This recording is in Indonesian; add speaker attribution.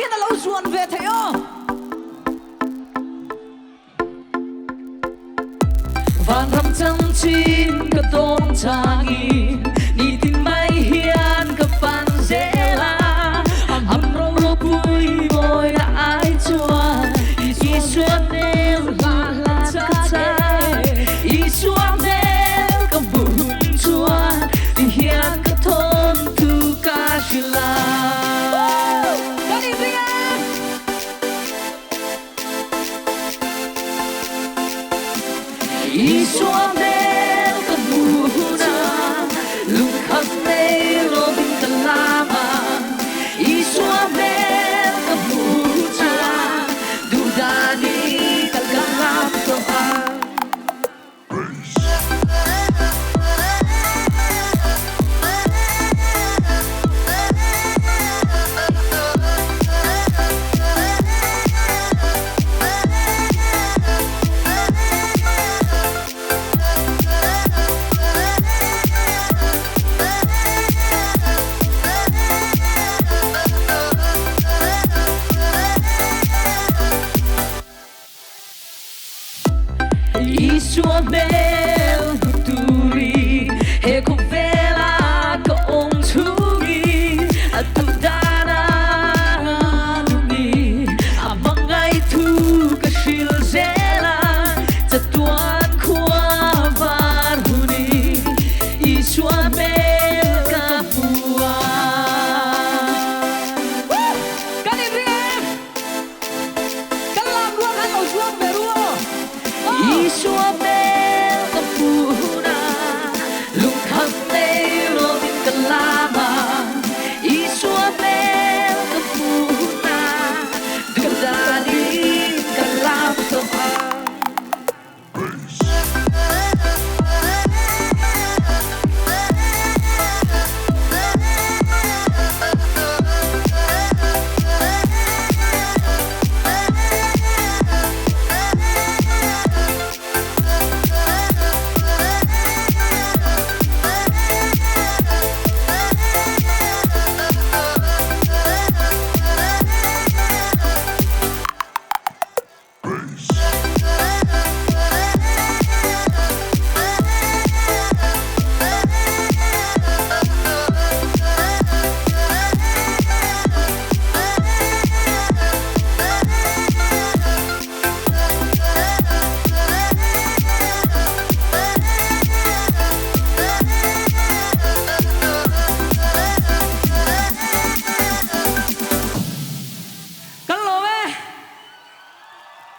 Speaker 1: hiền là lâu ruồn về thấy không? Van ram chăm chín ka tom changi ni tin mai hiền ka pan zela am rong lo pui boy na ai chua i xuân nêu la la cha cha i xuân nêu ka bun chua i hiền ka thon tu ka shila. I xuân nêu ka buna lung khắp nay robin ka lama i xuân nêu ka buna du dani ka galam to ha. I xuân